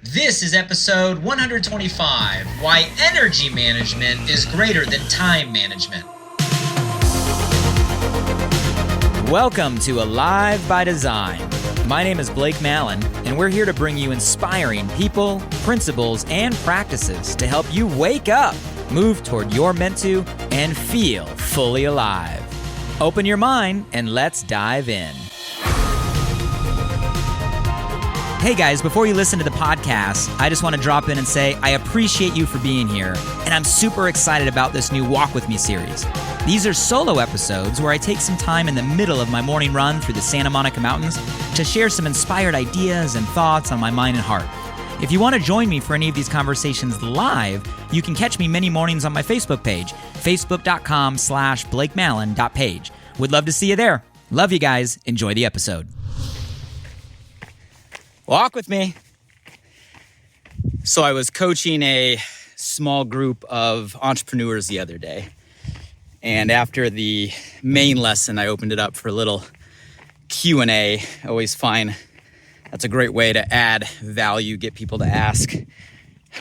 This is episode 125, Why Energy Management is Greater Than Time Management. Welcome to Alive by Design. My name is Blake Mallon, and we're here to bring you inspiring people, principles, and practices to help you wake up, move toward your meant to, and feel fully alive. Open your mind and let's dive in. Hey guys, before you listen to the podcast, I just want to drop in and say I appreciate you for being here, and I'm super excited about this new Walk With Me series. These are solo episodes where I take some time in the middle of my morning run through the Santa Monica Mountains to share some inspired ideas and thoughts on my mind and heart. If you want to join me for any of these conversations live, you can catch me many mornings on my Facebook page, facebook.com/BlakeMallon.page. Would love to see you there. Love you guys. Enjoy the episode. Walk with me. So I was coaching a small group of entrepreneurs the other day. And after the main lesson, I opened it up for a little Q&A. I always find that's a great way to add value, get people to ask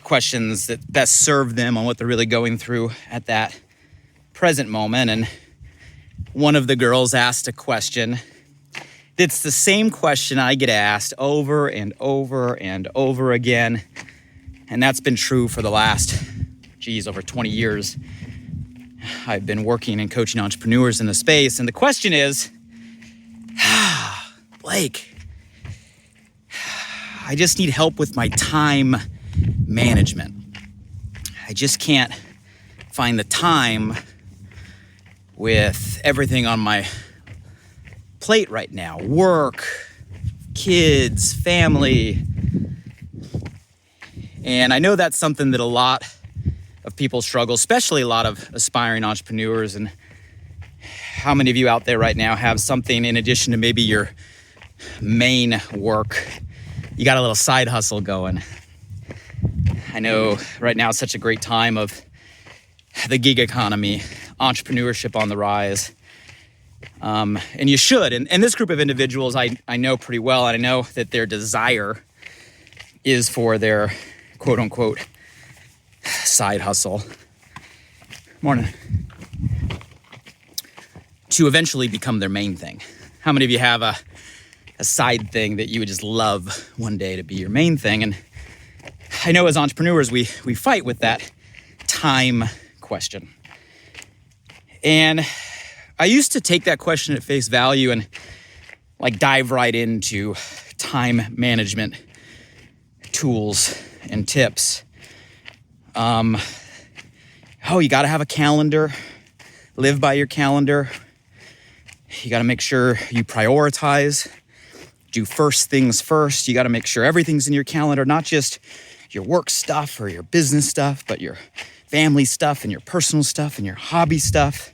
questions that best serve them on what they're really going through at that present moment. And one of the girls asked a question. It's the same question I get asked over and over and over again. And that's been true for the last, over 20 years. I've been working and coaching entrepreneurs in the space. And the question is, Blake, I just need help with my time management. I just can't find the time with everything on my plate right now. Work, kids, family. And I know that's something that a lot of people struggle, especially a lot of aspiring entrepreneurs. And how many of you out there right now have something in addition to maybe your main work? You got a little side hustle going. I know right now is such a great time of the gig economy, entrepreneurship on the rise. And you should. And this group of individuals I know pretty well, and I know that their desire is for their quote unquote side hustle. Morning. To eventually become their main thing. How many of you have a side thing that you would just love one day to be your main thing? And I know as entrepreneurs, we fight with that time question. And I used to take that question at face value and dive right into time management tools and tips. You got to have a calendar, live by your calendar. You got to make sure you prioritize, do first things first. You got to make sure everything's in your calendar, not just your work stuff or your business stuff, but your family stuff and your personal stuff and your hobby stuff.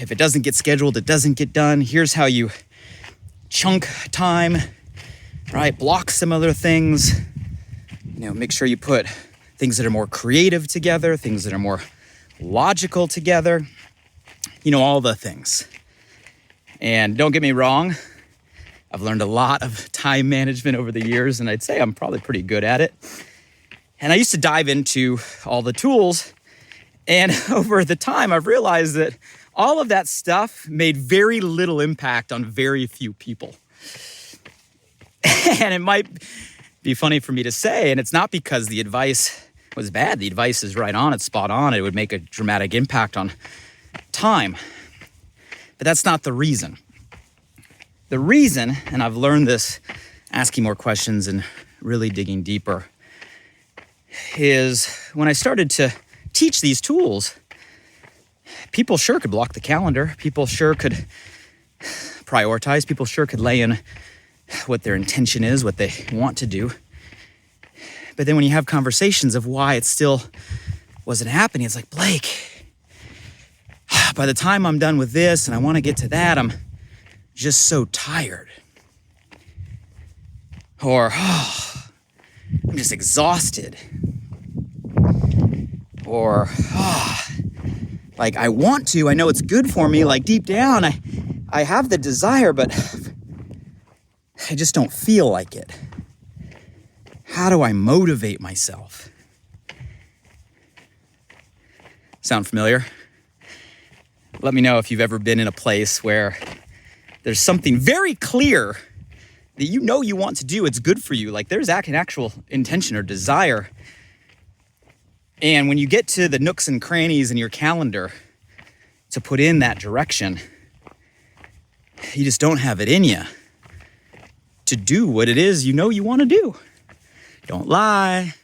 If it doesn't get scheduled, it doesn't get done. Here's how you chunk time, right? Block some other things. Make sure you put things that are more creative together, things that are more logical together. All the things. And don't get me wrong, I've learned a lot of time management over the years, and I'd say I'm probably pretty good at it. And I used to dive into all the tools, and over the time, I've realized that all of that stuff made very little impact on very few people. And it might be funny for me to say, and it's not because the advice was bad. The advice is right on, it's spot on. It would make a dramatic impact on time. But that's not the reason. The reason, and I've learned this asking more questions and really digging deeper, is when I started to teach these tools, people sure could block the calendar. People sure could prioritize. People sure could lay in what their intention is, what they want to do. But then when you have conversations of why it still wasn't happening, it's like, Blake, by the time I'm done with this and I want to get to that, I'm just so tired. Or, I'm just exhausted. Or, I want to, I know it's good for me, deep down, I have the desire, but I just don't feel like it. How do I motivate myself? Sound familiar? Let me know if you've ever been in a place where there's something very clear that you know you want to do, it's good for you, like there's an actual intention or desire. And when you get to the nooks and crannies in your calendar to put in that direction, you just don't have it in you to do what it is you know you want to do. Don't lie.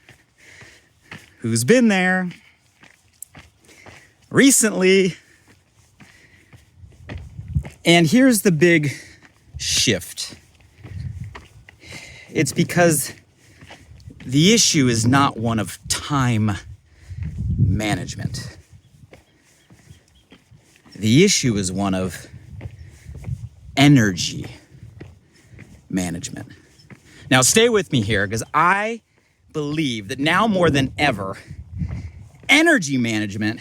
Who's been there? Recently. And here's the big shift. It's because the issue is not one of time management. The issue is one of energy management. Now, stay with me here, because I believe that now more than ever, energy management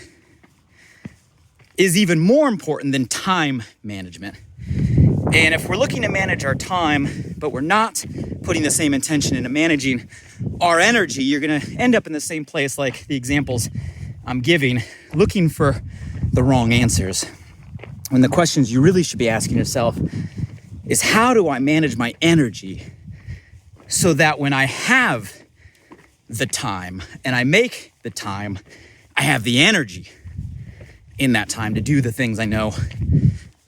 is even more important than time management. And if we're looking to manage our time, but we're not putting the same intention into managing our energy, you're gonna end up in the same place like the examples I'm giving, looking for the wrong answers. When the questions you really should be asking yourself is, how do I manage my energy so that when I have the time and I make the time, I have the energy in that time to do the things I know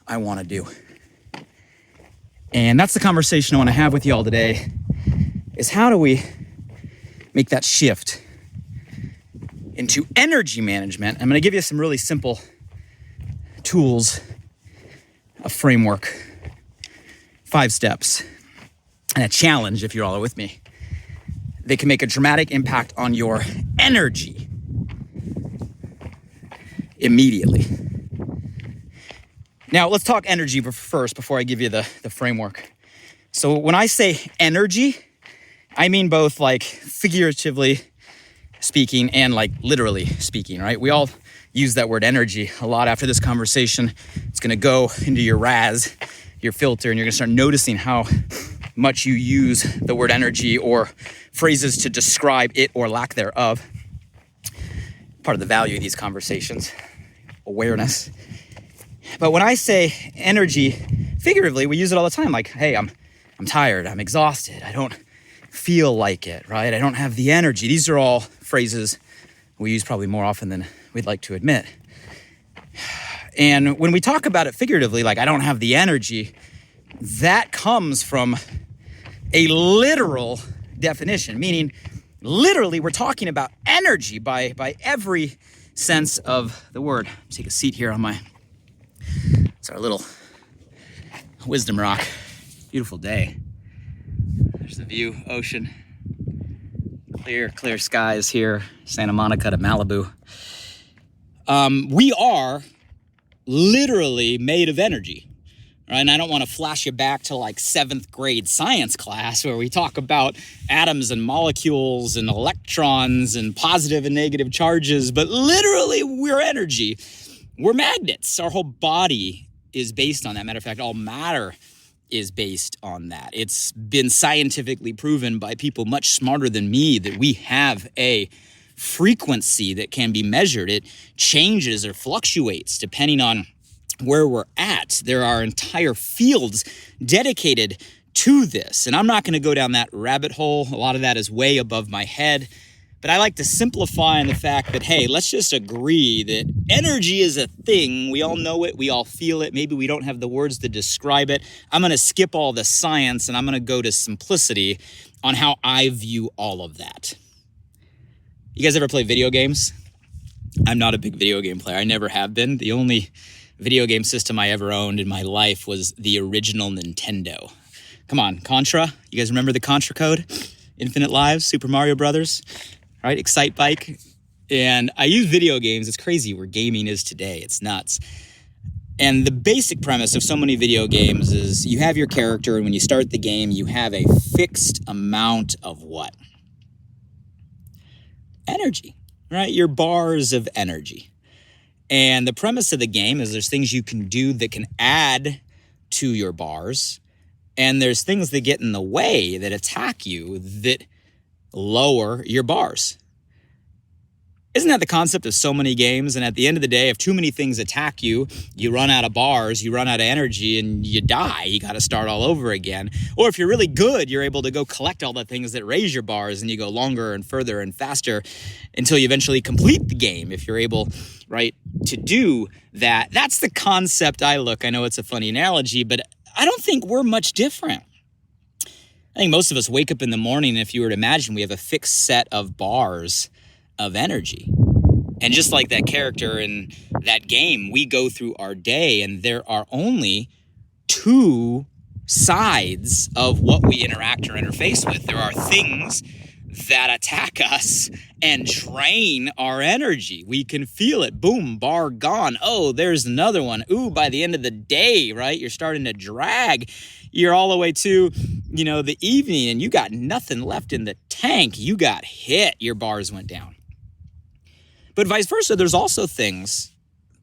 I want to do. And that's the conversation I want to have with you all today, is how do we make that shift into energy management? I'm going to give you some really simple tools, a framework, 5 steps, and a challenge, if you're all with me. They can make a dramatic impact on your energy immediately. Now, let's talk energy first before I give you the framework. So when I say energy, I mean both like figuratively speaking and like literally speaking, right? We all use that word energy a lot. After this conversation, it's gonna go into your RAS, your filter, and you're gonna start noticing how much you use the word energy or phrases to describe it or lack thereof. Part of the value of these conversations, awareness. But when I say energy, figuratively, we use it all the time. Like, hey, I'm tired, I'm exhausted, I don't feel like it, right? I don't have the energy. These are all phrases we use probably more often than we'd like to admit. And when we talk about it figuratively, like I don't have the energy, that comes from a literal definition, meaning literally we're talking about energy by every sense of the word. Take a seat here on it's our little wisdom rock. Beautiful day. There's the view, ocean. Clear skies here, Santa Monica to Malibu. We are literally made of energy, right? And I don't want to flash you back to like 7th grade science class where we talk about atoms and molecules and electrons and positive and negative charges, but literally we're energy. We're magnets. Our whole body is based on that. Matter of fact, all matter is based on that. It's been scientifically proven by people much smarter than me that we have a frequency that can be measured. It changes or fluctuates depending on where we're at. There are entire fields dedicated to this. And I'm not going to go down that rabbit hole. A lot of that is way above my head. But I like to simplify in the fact that, hey, let's just agree that energy is a thing. We all know it. We all feel it. Maybe we don't have the words to describe it. I'm going to skip all the science and I'm going to go to simplicity on how I view all of that. You guys ever play video games? I'm not a big video game player. I never have been. The only video game system I ever owned in my life was the original Nintendo. Come on, Contra. You guys remember the Contra code? Infinite Lives, Super Mario Brothers. Right, Excite Bike. And I use video games. It's crazy where gaming is today. It's nuts. And the basic premise of so many video games is you have your character, and when you start the game, you have a fixed amount of what? Energy, right? Your bars of energy. And the premise of the game is there's things you can do that can add to your bars, and there's things that get in the way that attack you that lower your bars. Isn't that the concept of so many games? And at the end of the day, if too many things attack you, you run out of bars, you run out of energy, and you die. You got to start all over again. Or if you're really good, you're able to go collect all the things that raise your bars, and you go longer and further and faster until you eventually complete the game. If you're able, right, to do that, that's the concept I know it's a funny analogy, but I don't think we're much different. I think most of us wake up in the morning, and if you were to imagine, we have a fixed set of bars of energy. And just like that character in that game, we go through our day, and there are only two sides of what we interact or interface with. There are things that attack us and drain our energy. We can feel it. Boom, bar gone. Oh, there's another one. Ooh, by the end of the day, right, you're starting to drag. You're all the way to, the evening, and you got nothing left in the tank. You got hit. Your bars went down. But vice versa, there's also things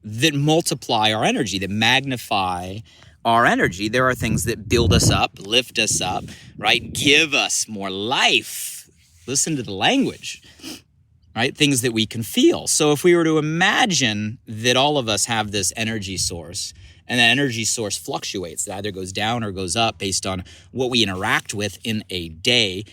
that multiply our energy, that magnify our energy. There are things that build us up, lift us up, right? Give us more life. Listen to the language, right? Things that we can feel. So if we were to imagine that all of us have this energy source, and that energy source fluctuates, it either goes down or goes up based on what we interact with in a day,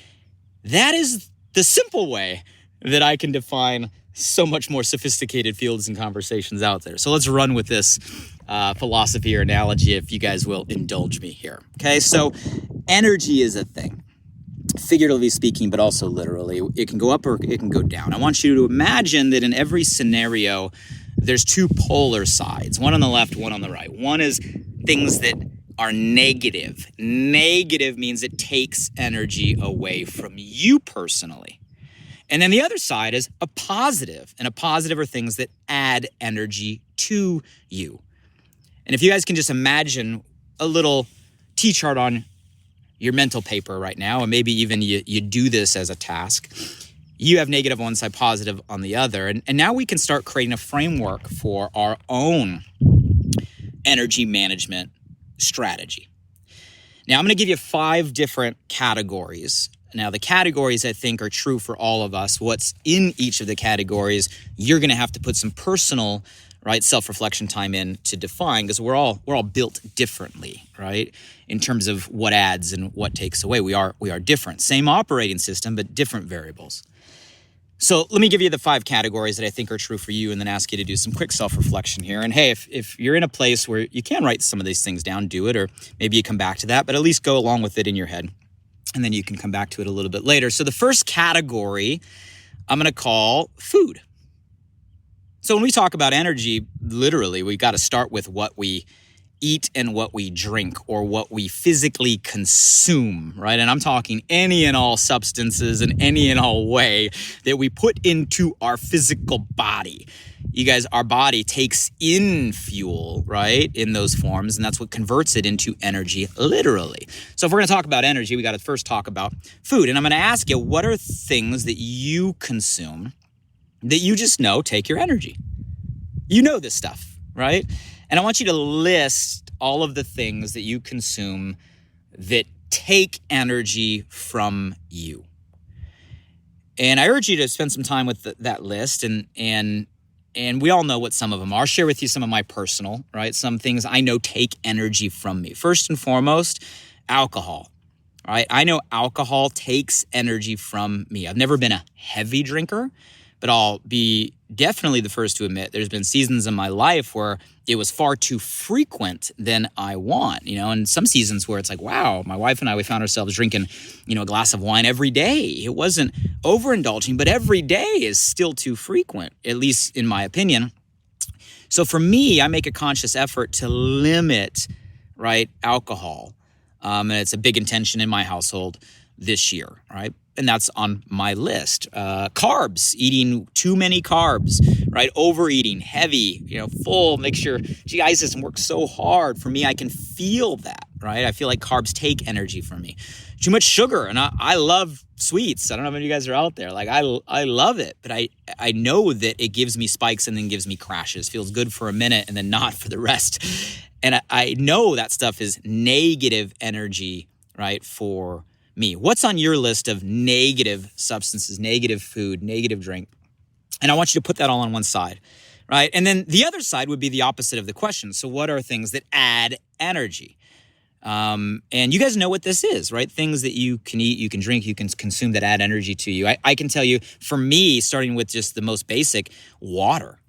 that is the simple way that I can define so much more sophisticated fields and conversations out there. So let's run with this philosophy or analogy, if you guys will indulge me here. Okay, so energy is a thing, figuratively speaking, but also literally. It can go up or it can go down. I want you to imagine that in every scenario, there's two polar sides, one on the left, one on the right. One is things that are negative. Negative means it takes energy away from you personally. And then the other side is a positive. And a positive are things that add energy to you. And if you guys can just imagine a little T-chart on your mental paper right now, and maybe even you do this as a task, you have negative on one side, positive on the other. And now we can start creating a framework for our own energy management strategy. Now, I'm going to give you 5 different categories. Now, the categories, I think, are true for all of us. What's in each of the categories, you're going to have to put some personal, right, self-reflection time in to define, because we're all built differently, right, in terms of what adds and what takes away. We are different. Same operating system, but different variables. So let me give you the 5 categories that I think are true for you, and then ask you to do some quick self-reflection here. And hey, if you're in a place where you can write some of these things down, do it, or maybe you come back to that, but at least go along with it in your head. And then you can come back to it a little bit later. So the first category I'm going to call food. So when we talk about energy, literally, we got to start with what we eat and what we drink, or what we physically consume, right? And I'm talking any and all substances in any and all way that we put into our physical body. You guys, our body takes in fuel, right, in those forms, and that's what converts it into energy, literally. So if we're going to talk about energy, we got to first talk about food. And I'm going to ask you, what are things that you consume that you just know take your energy? You know this stuff, right? And I want you to list all of the things that you consume that take energy from you. And I urge you to spend some time with that list, and we all know what some of them are. I'll share with you some of my personal, right? Some things I know take energy from me. First and foremost, alcohol, right? I know alcohol takes energy from me. I've never been a heavy drinker, but I'll be definitely the first to admit there's been seasons in my life where it was far too frequent than I want, and some seasons where it's like, wow, my wife and I, we found ourselves drinking, a glass of wine every day. It wasn't overindulging, but every day is still too frequent, at least in my opinion. So for me, I make a conscious effort to limit, right, alcohol. And it's a big intention in my household this year, right? And that's on my list. Carbs, eating too many carbs, right? Overeating, heavy, full, make sure GI system works so hard. For me, I can feel that, right? I feel like carbs take energy from me. Too much sugar, and I love sweets. I don't know if any of you guys are out there. Like, I love it, but I know that it gives me spikes and then gives me crashes. Feels good for a minute and then not for the rest. And I know that stuff is negative energy, right, for me. What's on your list of negative substances, negative food, negative drink? And I want you to put that all on one side, right? And then the other side would be the opposite of the question. So what are things that add energy? And you guys know what this is, right? Things that you can eat, you can drink, you can consume that add energy to you. I can tell you, for me, starting with just the most basic, water,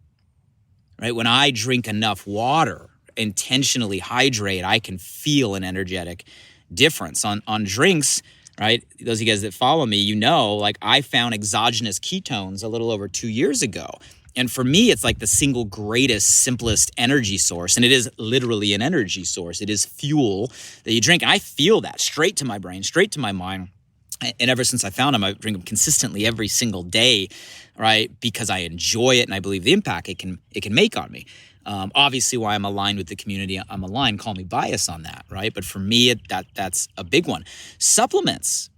right? When I drink enough water, intentionally hydrate, I can feel an energetic difference. On drinks, right? Those of you guys that follow me, you know, like I found exogenous ketones a little over 2 years ago. And for me, it's like the single greatest, simplest energy source. And it is literally an energy source. It is fuel that you drink. And I feel that straight to my brain, straight to my mind. And ever since I found them, I drink them consistently every single day, right? Because I enjoy it and I believe the impact it can make on me. Obviously, why I'm aligned with the community, I'm aligned, call me biased on that, right? But for me, that's a big one. Supplements.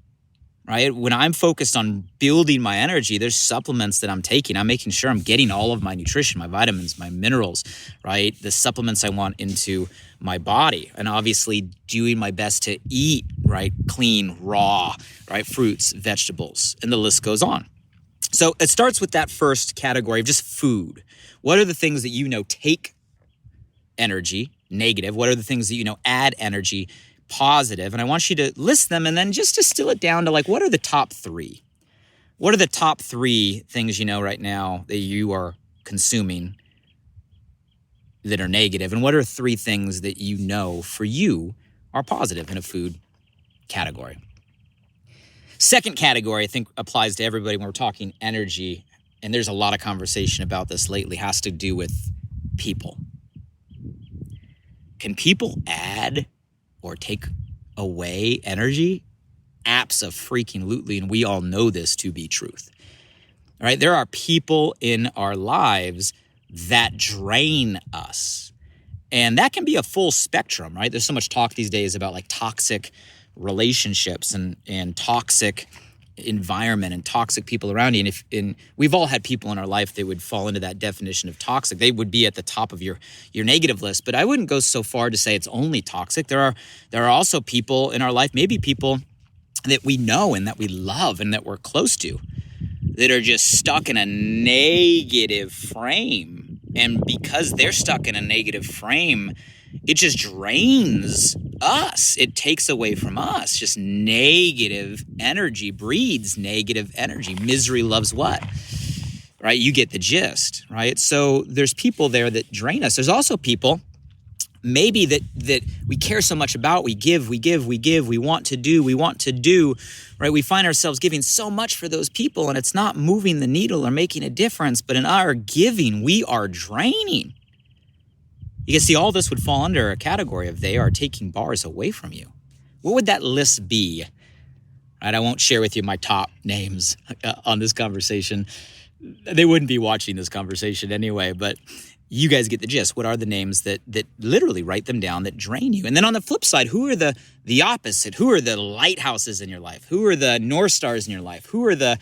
Right? When I'm focused on building my energy, there's supplements that I'm taking. I'm making sure I'm getting all of my nutrition, my vitamins, my minerals, right? The supplements I want into my body. And obviously doing my best to eat, right? Clean, raw, right? Fruits, vegetables, and the list goes on. So it starts with that first category of just food. What are the things that you know take energy, negative? What are the things that you know add energy, positive? And I want you to list them and then just distill it down to like, what are the top three? What are the top three things you know right now that you are consuming that are negative? And what are three things that you know for you are positive in a food category? Second category, I think applies to everybody when we're talking energy, and there's a lot of conversation about this lately, has to do with people. Can people add or take away energy? Abso-freaking-lutely, and we all know this to be truth. All right, there are people in our lives that drain us. And that can be a full spectrum, right? There's so much talk these days about like toxic relationships and toxic environment and toxic people around you. And we've all had people in our life that would fall into that definition of toxic. They would be at the top of your negative list, but I wouldn't go so far to say it's only toxic. There are also people in our life, maybe people that we know and that we love and that we're close to, that are just stuck in a negative frame. And because they're stuck in a negative frame, it just drains us. It takes away from us. Just negative energy breeds negative energy. Misery loves what? Right? You get the gist, right? So there's people there that drain us. There's also people maybe that we care so much about. We give, we want to do, right? We find ourselves giving so much for those people and it's not moving the needle or making a difference. But in our giving, we are draining. You can see all this would fall under a category of they are taking bars away from you. What would that list be? Right, I won't share with you my top names on this conversation. They wouldn't be watching this conversation anyway, but you guys get the gist. What are the names that literally, write them down, that drain you? And then on the flip side, who are the opposite? Who are the lighthouses in your life? Who are the North Stars in your life? Who are the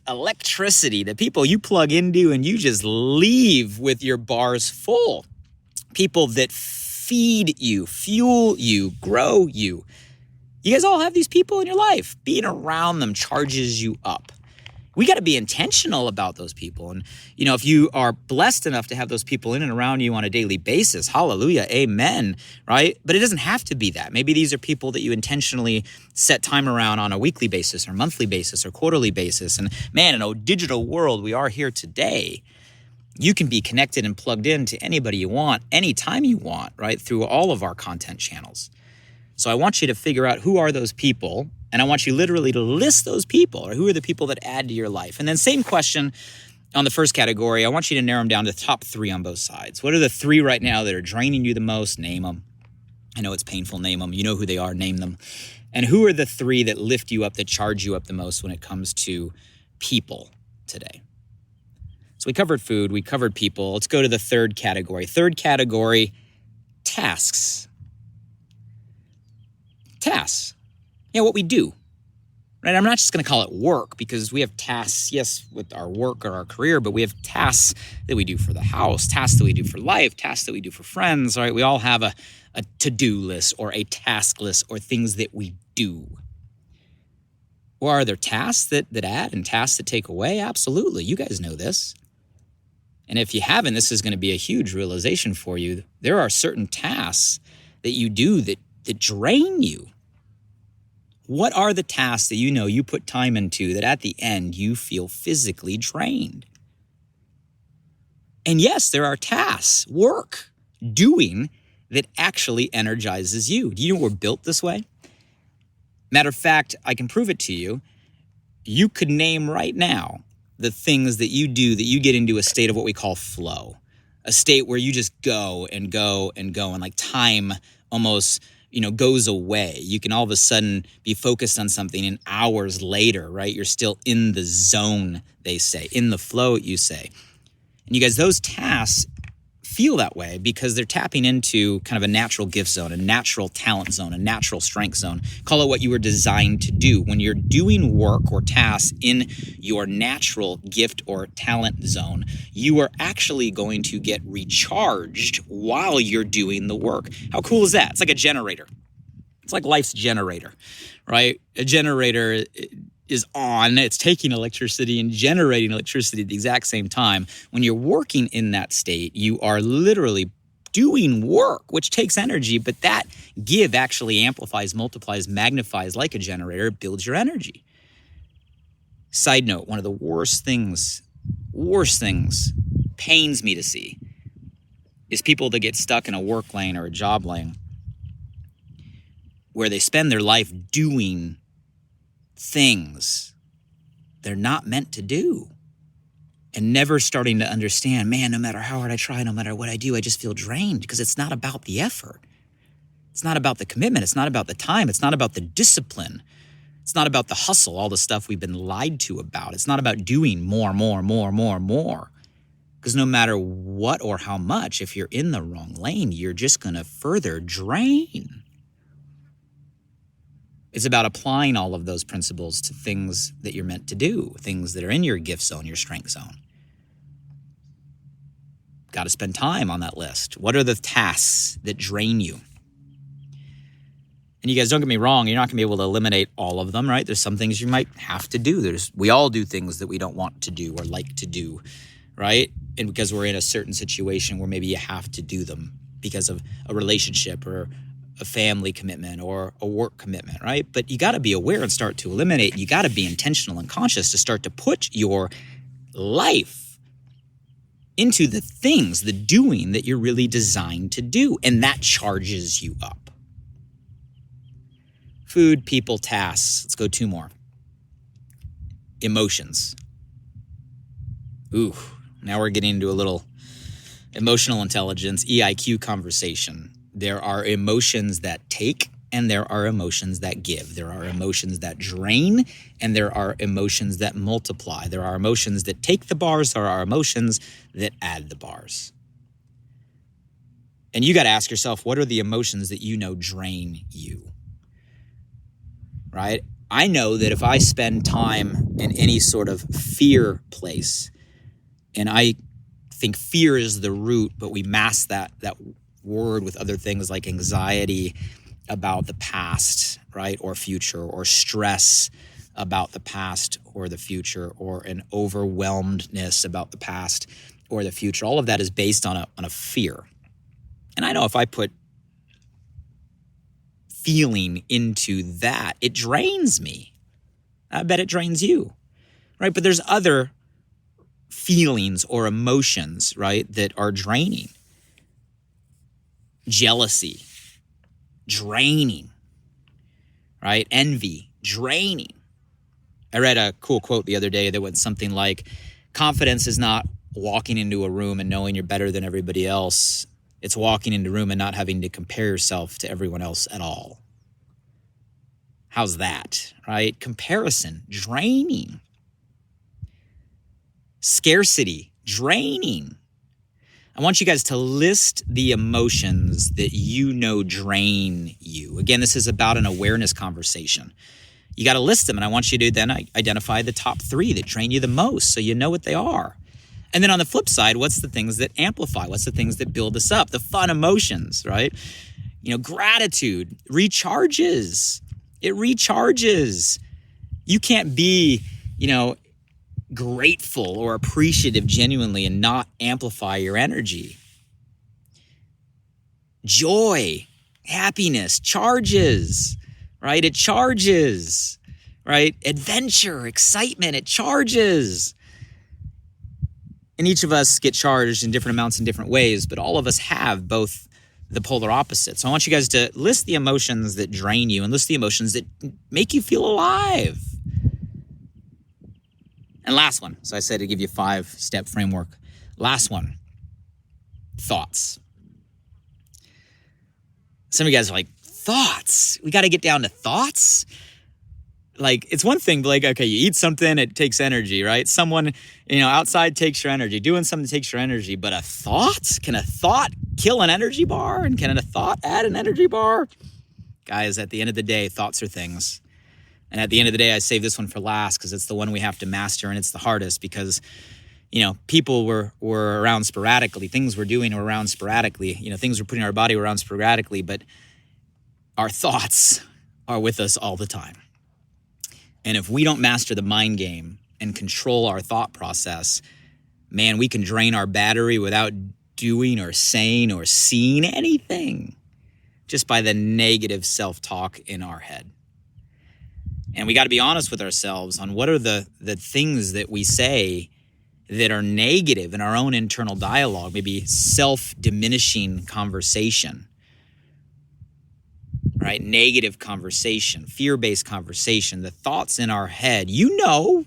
electricity, the people you plug into and you just leave with your bars full? People that feed you, fuel you, grow you. You guys all have these people in your life. Being around them charges you up. We got to be intentional about those people. And, you know, if you are blessed enough to have those people in and around you on a daily basis, hallelujah, amen, right? But it doesn't have to be that. Maybe these are people that you intentionally set time around on a weekly basis or monthly basis or quarterly basis. And man, in a digital world we are here today, you can be connected and plugged in to anybody you want, anytime you want, right? Through all of our content channels. So I want you to figure out who are those people. And I want you literally to list those people, or who are the people that add to your life. And then same question on the first category. I want you to narrow them down to the top three on both sides. What are the three right now that are draining you the most? Name them. I know it's painful. Name them. You know who they are. Name them. And who are the three that lift you up, that charge you up the most when it comes to people today? So we covered food. We covered people. Let's go to the third category. Third category, tasks. Tasks. Yeah, what we do. right? I'm not just going to call it work, because we have tasks, yes, with our work or our career, but we have tasks that we do for the house, tasks that we do for life, tasks that we do for friends, right? We all have a to-do list or a task list or things that we do. Or are there tasks that add and tasks that take away? Absolutely. You guys know this. And if you haven't, this is going to be a huge realization for you. There are certain tasks that you do that drain you. What are the tasks that you know you put time into that at the end you feel physically drained? And yes, there are tasks, work, doing that actually energizes you. Do you know we're built this way? Matter of fact, I can prove it to you. You could name right now the things that you do that you get into a state of what we call flow, a state where you just go and go and go, and like time almost goes away. You can all of a sudden be focused on something, and hours later, right, you're still in the zone, they say, in the flow, you say. And you guys, those tasks feel that way because they're tapping into kind of a natural gift zone, a natural talent zone, a natural strength zone. Call it what you were designed to do. When you're doing work or tasks in your natural gift or talent zone, you are actually going to get recharged while you're doing the work. How cool is that? It's like a generator. It's like life's generator, right? A generator is on, it's taking electricity and generating electricity at the exact same time. When you're working in that state, you are literally doing work, which takes energy, but that give actually amplifies, multiplies, magnifies like a generator, builds your energy. Side note, one of the worst things, pains me to see is people that get stuck in a work lane or a job lane where they spend their life doing things they're not meant to do and never starting to understand, man, no matter how hard I try, no matter what I do, I just feel drained because it's not about the effort. It's not about the commitment. It's not about the time. It's not about the discipline. It's not about the hustle, all the stuff we've been lied to about. It's not about doing more. Because no matter what or how much, if you're in the wrong lane, you're just going to further drain. It's about applying all of those principles to things that you're meant to do, things that are in your gift zone, your strength zone. Got to spend time on that list. What are the tasks that drain you? And you guys, don't get me wrong, you're not going to be able to eliminate all of them, right? There's some things you might have to do. We all do things that we don't want to do or like to do, right? And because we're in a certain situation where maybe you have to do them because of a relationship or a family commitment or a work commitment, right? But you got to be aware and start to eliminate. You got to be intentional and conscious to start to put your life into the things, the doing that you're really designed to do. And that charges you up. Food, people, tasks. Let's go 2 more. Emotions. Ooh, now we're getting into a little emotional intelligence, EIQ conversation. There are emotions that take and there are emotions that give. There are emotions that drain and there are emotions that multiply. There are emotions that take the bars. There are emotions that add the bars. And you got to ask yourself, what are the emotions that you know drain you? Right? I know that if I spend time in any sort of fear place, and I think fear is the root, but we mask that word with other things like anxiety about the past, right, or future, or stress about the past or the future, or an overwhelmedness about the past or the future. All of that is based on a fear. And I know if I put feeling into that, it drains me. I bet it drains you, right? But there's other feelings or emotions, right, that are draining. Jealousy, draining, right? Envy, draining. I read a cool quote the other day that went something like, confidence is not walking into a room and knowing you're better than everybody else. It's walking into a room and not having to compare yourself to everyone else at all. How's that, right? Comparison, draining. Scarcity, draining. I want you guys to list the emotions that you know drain you. Again, this is about an awareness conversation. You got to list them, and I want you to then identify the top 3 that drain you the most so you know what they are. And then on the flip side, what's the things that amplify? What's the things that build us up? The fun emotions, right? Gratitude recharges. It recharges. You can't be, grateful or appreciative genuinely and not amplify your energy. Joy, happiness charges, right? It charges, right? Adventure, excitement, it charges. And each of us get charged in different amounts in different ways, but all of us have both the polar opposites. So I want you guys to list the emotions that drain you and list the emotions that make you feel alive. And last one. So I said to give you a 5-step framework. Last one. Thoughts. Some of you guys are like, thoughts? We got to get down to thoughts? Like, it's one thing, like, okay, you eat something, it takes energy, right? Someone, outside takes your energy. Doing something takes your energy. But a thought? Can a thought kill an energy bar? And can a thought add an energy bar? Guys, at the end of the day, thoughts are things. And at the end of the day, I save this one for last because it's the one we have to master, and it's the hardest because, people were around sporadically. Things we're doing were around sporadically. Things we're putting in our body were around sporadically, but our thoughts are with us all the time. And if we don't master the mind game and control our thought process, man, we can drain our battery without doing or saying or seeing anything just by the negative self-talk in our head. And we got to be honest with ourselves on what are the things that we say that are negative in our own internal dialogue, maybe self-diminishing conversation, right? Negative conversation, fear-based conversation, the thoughts in our head. You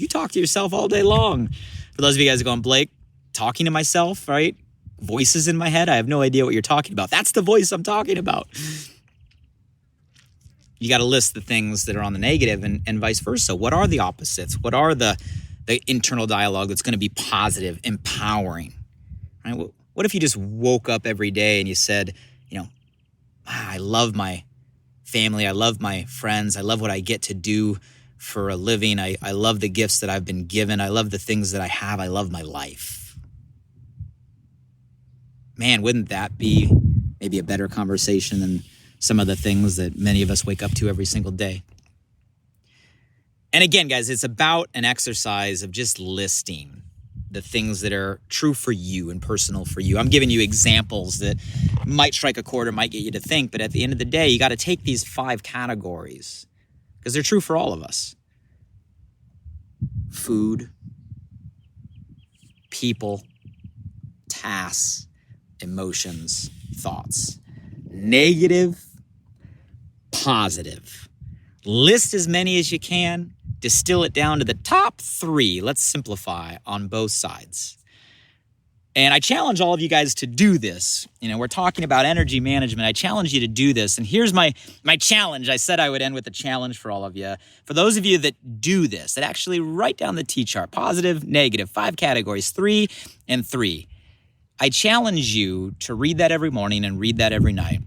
talk to yourself all day long. For those of you guys going, Blake, talking to myself, right? Voices in my head. I have no idea what you're talking about. That's the voice I'm talking about. You got to list the things that are on the negative and vice versa. What are the opposites? What are the internal dialogue that's going to be positive, empowering? Right? What if you just woke up every day and you said, I love my family. I love my friends. I love what I get to do for a living. I love the gifts that I've been given. I love the things that I have. I love my life. Man, wouldn't that be maybe a better conversation than some of the things that many of us wake up to every single day? And again, guys, it's about an exercise of just listing the things that are true for you and personal for you. I'm giving you examples that might strike a chord or might get you to think, but at the end of the day, you got to take these 5 categories because they're true for all of us. Food, people, tasks, emotions, thoughts. Negative, positive. List as many as you can. Distill it down to the top 3. Let's simplify on both sides. And I challenge all of you guys to do this. We're talking about energy management. I challenge you to do this. And here's my challenge. I said I would end with a challenge for all of you. For those of you that do this, that actually write down the T-chart, positive, negative, 5 categories, 3 and 3. I challenge you to read that every morning and read that every night.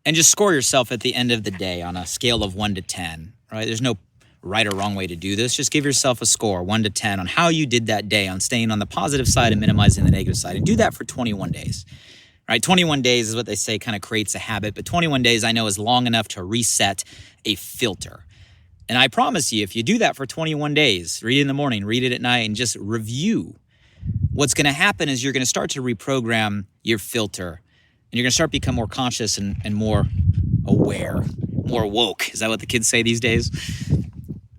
And just score yourself at the end of the day on a scale of 1 to 10, right? There's no right or wrong way to do this. Just give yourself a score, 1 to 10, on how you did that day, on staying on the positive side and minimizing the negative side. And do that for 21 days, right? 21 days is what they say kind of creates a habit, but 21 days I know is long enough to reset a filter. And I promise you, if you do that for 21 days, read it in the morning, read it at night, and just review, what's going to happen is you're going to start to reprogram your filter. And you're going to start to become more conscious and more aware, more woke. Is that what the kids say these days?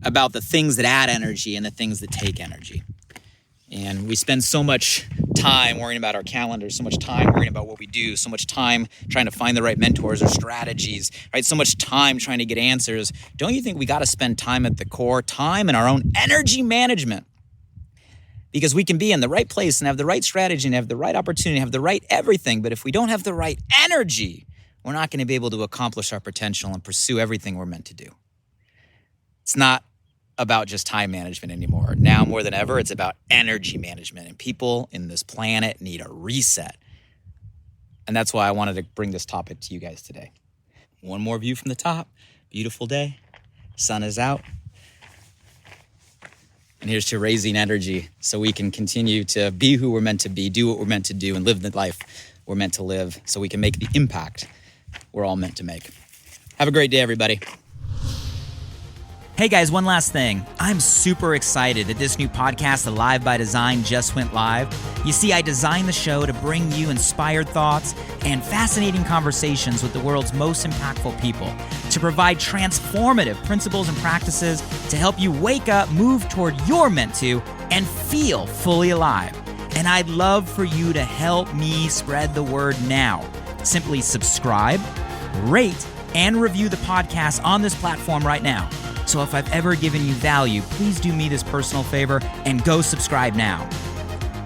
About the things that add energy and the things that take energy. And we spend so much time worrying about our calendar, so much time worrying about what we do, so much time trying to find the right mentors or strategies, right? So much time trying to get answers. Don't you think we got to spend time at the core, time in our own energy management? Because we can be in the right place and have the right strategy and have the right opportunity, have the right everything. But if we don't have the right energy, we're not going to be able to accomplish our potential and pursue everything we're meant to do. It's not about just time management anymore. Now more than ever, it's about energy management. And people in this planet need a reset. And that's why I wanted to bring this topic to you guys today. One more view from the top. beautiful day. Sun is out. And here's to raising energy so we can continue to be who we're meant to be, do what we're meant to do, and live the life we're meant to live so we can make the impact we're all meant to make. Have a great day, everybody. Hey guys, one last thing. I'm super excited that this new podcast, Alive by Design, just went live. You see, I designed the show to bring you inspired thoughts and fascinating conversations with the world's most impactful people, to provide transformative principles and practices to help you wake up, move toward your meant to, and feel fully alive. And I'd love for you to help me spread the word now. Simply subscribe, rate, and review the podcast on this platform right now. So if I've ever given you value, please do me this personal favor and go subscribe now.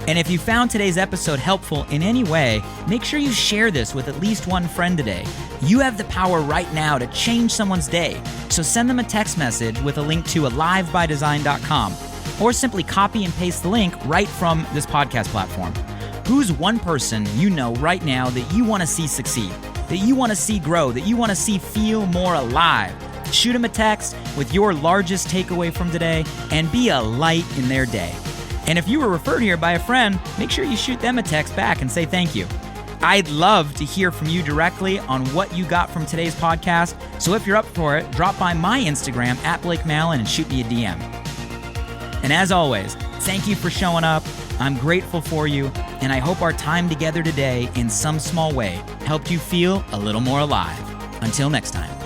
And if you found today's episode helpful in any way, make sure you share this with at least one friend today. You have the power right now to change someone's day. So send them a text message with a link to alivebydesign.com, or simply copy and paste the link right from this podcast platform. Who's one person you know right now that you want to see succeed, that you want to see grow, that you want to see feel more alive? Shoot them a text with your largest takeaway from today and be a light in their day. And if you were referred here by a friend, make sure you shoot them a text back and say thank you. I'd love to hear from you directly on what you got from today's podcast. So if you're up for it, drop by my Instagram @BlakeMallon and shoot me a DM. And as always, thank you for showing up. I'm grateful for you, and I hope our time together today in some small way helped you feel a little more alive. Until next time.